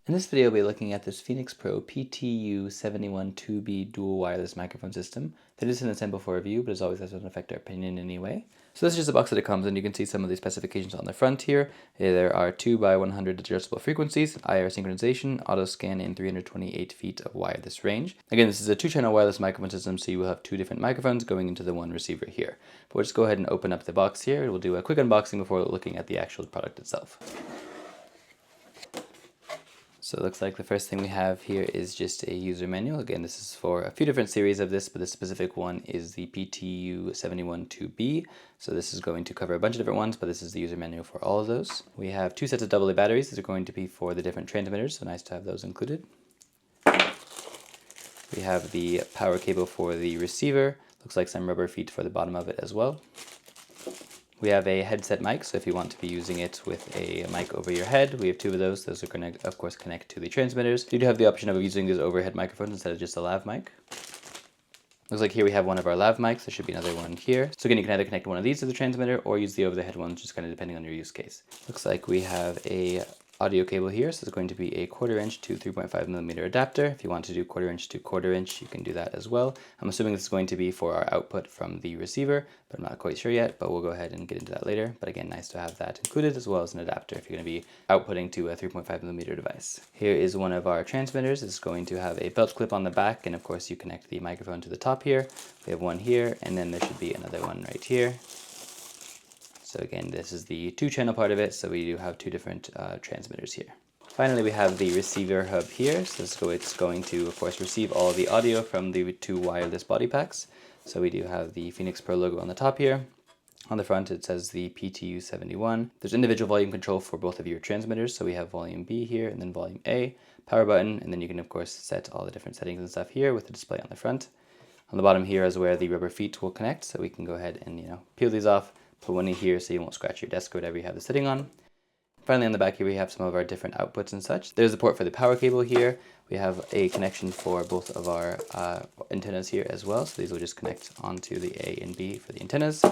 In this video, we'll be looking at this Phenyx Pro PTU71 2B dual wireless microphone system that is in a sample for review, but as always, that doesn't affect our opinion in any way. So this is just the box that it comes in. You can see some of the specifications on the front here. There are 2x100 adjustable frequencies, IR synchronization, auto scan in 328 feet of wireless range. Again, this is a 2-channel wireless microphone system, so you will have 2 different microphones going into the one receiver here. But we'll just go ahead and open up the box here. We'll do a quick unboxing before looking at the actual product itself. So it looks like the first thing we have here is just a user manual. Again, this is for a few different series of this, but the specific one is the PTU71 2B. So this is going to cover a bunch of different ones, but this is the user manual for all of those. We have 2 sets of AA batteries. These are going to be for the different transmitters, so nice to have those included. We have the power cable for the receiver. Looks like some rubber feet for the bottom of it as well. We have a headset mic, so if you want to be using it with a mic over your head, we have 2 of those. Those are of course connect to the transmitters. You do have the option of using these overhead microphones instead of just a lav mic. Looks like here we have one of our lav mics. There should be another one here. So again, you can either connect one of these to the transmitter or use the over-the-head ones, just kind of depending on your use case. Looks like we have a audio cable here, so it's going to be a 1/4 inch to 3.5 millimeter adapter. If you want to do 1/4 inch to 1/4 inch, you can do that as well. I'm assuming this is going to be for our output from the receiver, but I'm not quite sure yet, but we'll go ahead and get into that later. But again, nice to have that included, as well as an adapter if you're going to be outputting to a 3.5 millimeter device. Here is one of our transmitters. It's going to have a belt clip on the back, and of course you connect the microphone to the top here. We have one here, and then there should be another one right here. So again, this is the 2-channel part of it, so we do have 2 different transmitters here. Finally, we have the receiver hub here. So it's going to, of course, receive all the audio from the 2 wireless body packs. So we do have the Phenyx Pro logo on the top here. On the front, it says the PTU71. There's individual volume control for both of your transmitters. So we have volume B here and then volume A, power button, and then you can, of course, set all the different settings and stuff here with the display on the front. On the bottom here is where the rubber feet will connect. So we can go ahead and, peel these off, put one in here so you won't scratch your desk or whatever you have this sitting on. Finally, on the back here, we have some of our different outputs and such. There's the port for the power cable here. We have a connection for both of our antennas here as well. So these will just connect onto the A and B for the antennas.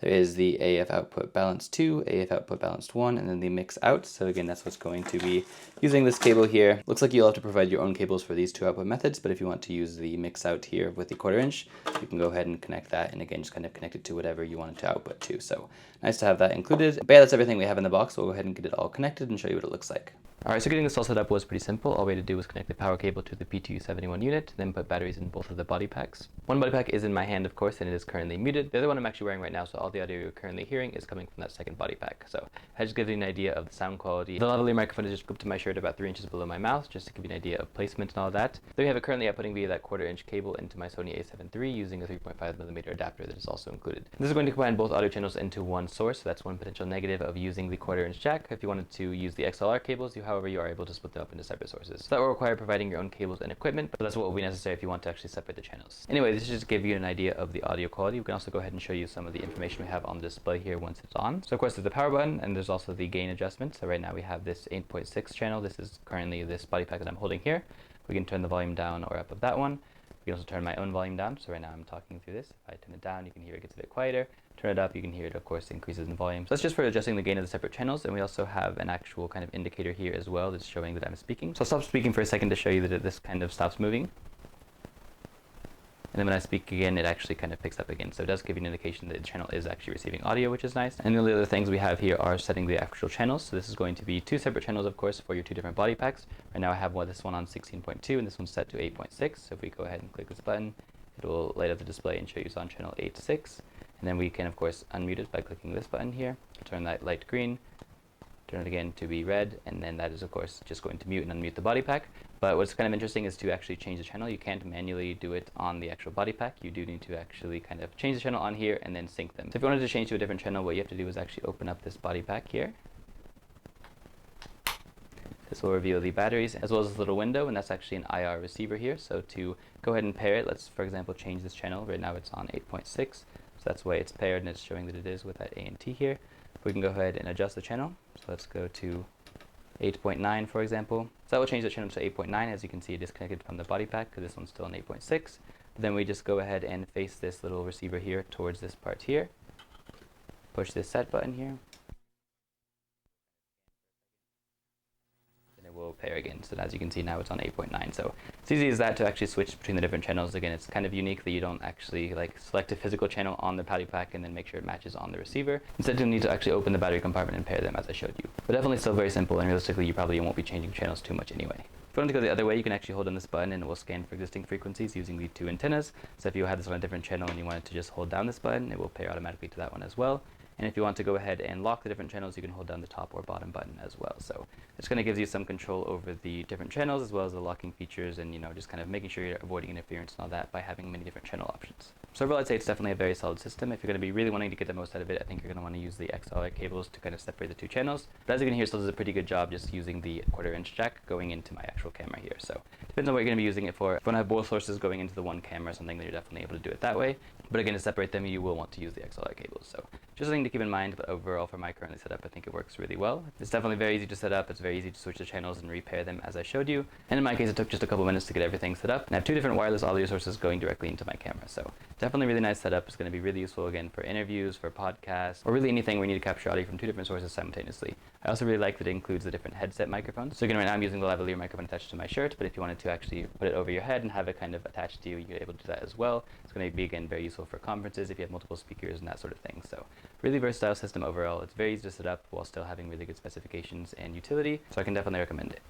There is the AF output balanced 2, AF output balanced 1, and then the mix out. So again, that's what's going to be using this cable here. Looks like you'll have to provide your own cables for these 2 output methods, but if you want to use the mix out here with the 1/4 inch, you can go ahead and connect that, and again, just kind of connect it to whatever you want it to output to. So nice to have that included. But yeah, that's everything we have in the box. So we'll go ahead and get it all connected and show you what it looks like. Alright, so getting this all set up was pretty simple. All we had to do was connect the power cable to the PTU71 unit, then put batteries in both of the body packs. One body pack is in my hand, of course, and it is currently muted. The other one I'm actually wearing right now, so all the audio you're currently hearing is coming from that second body pack. So that just gives you an idea of the sound quality. The lavalier microphone is just clipped to my shirt about 3 inches below my mouth, just to give you an idea of placement and all that. Then we have it currently outputting via that 1/4 inch cable into my Sony a7 III using a 3.5 millimeter adapter that is also included. This is going to combine both audio channels into one source, so that's one potential negative of using the 1/4 inch jack. If you wanted to use the XLR cables, however, you are able to split them up into separate sources. So that will require providing your own cables and equipment, but that's what will be necessary if you want to actually separate the channels. Anyway, this is just to give you an idea of the audio quality. We can also go ahead and show you some of the information we have on the display here once it's on. So of course there's the power button, and there's also the gain adjustment. So right now we have this 8.6 channel. This is currently this body pack that I'm holding here. We can turn the volume down or up of that one. We can also turn my own volume down. So right now I'm talking through this. If I turn it down, you can hear it gets a bit quieter. Turn it up, you can hear it, of course, increases in volume. So that's just for adjusting the gain of the separate channels, and we also have an actual kind of indicator here as well that's showing that I'm speaking. So I'll stop speaking for a second to show you that this kind of stops moving. And then when I speak again, it actually kind of picks up again. So it does give you an indication that the channel is actually receiving audio, which is nice. And the only other things we have here are setting the actual channels. So this is going to be 2 separate channels, of course, for your 2 different body packs. Right now I have this one on 16.2, and this one's set to 8.6. So if we go ahead and click this button, it will light up the display and show you it's on channel 8.6. And then we can, of course, unmute it by clicking this button here. Turn that light green, turn it again to be red, and then that is, of course, just going to mute and unmute the body pack. But what's kind of interesting is to actually change the channel. You can't manually do it on the actual body pack. You do need to actually kind of change the channel on here and then sync them. So if you wanted to change to a different channel, what you have to do is actually open up this body pack here. This will reveal the batteries as well as this little window, and that's actually an IR receiver here. So to go ahead and pair it, let's, for example, change this channel. Right now it's on 8.6. So that's why it's paired, and it's showing that it is with that A and T here. We can go ahead and adjust the channel. So let's go to 8.9, for example. So that will change the channel to 8.9. As you can see, it is disconnected from the body pack because this one's still on 8.6. Then we just go ahead and face this little receiver here towards this part here. Push this set button here. full pair again. So as you can see now it's on 8.9. So it's easy as that to actually switch between the different channels. Again, it's kind of unique that you don't actually like select a physical channel on the battery pack and then make sure it matches on the receiver. Instead, you'll need to actually open the battery compartment and pair them as I showed you. But definitely still very simple, and realistically you probably won't be changing channels too much anyway. If you want to go the other way, you can actually hold on this button and it will scan for existing frequencies using the two antennas. So if you had this on a different channel and you wanted to just hold down this button, it will pair automatically to that one as well. And if you want to go ahead and lock the different channels, you can hold down the top or bottom button as well. So it's kind of gives you some control over the different channels as well as the locking features, and just kind of making sure you're avoiding interference and all that by having many different channel options. So overall, I'd say it's definitely a very solid system. If you're going to be really wanting to get the most out of it, I think you're going to want to use the XLR cables to kind of separate the two channels. But as you can hear, it still does a pretty good job just using the 1/4" jack going into my actual camera here. So depends on what you're going to be using it for. If you want to have both sources going into the one camera or something, then you're definitely able to do it that way. But again, to separate them, you will want to use the XLR cables. So just something to keep in mind, but overall for my current setup, I think it works really well. It's definitely very easy to set up. It's very easy to switch the channels and repair them as I showed you. And in my case, it took just a couple minutes to get everything set up. And I have two different wireless audio sources going directly into my camera. So definitely really nice setup. It's going to be really useful again for interviews, for podcasts, or really anything where you need to capture audio from two different sources simultaneously. I also really like that it includes the different headset microphones. So again, right now I'm using the lavalier microphone attached to my shirt, but if you wanted to actually put it over your head and have it kind of attached to you, you're able to do that as well. It's going to be, again, very useful for conferences if you have multiple speakers and that sort of thing. So really versatile system overall. It's very easy to set up while still having really good specifications and utility, so I can definitely recommend it.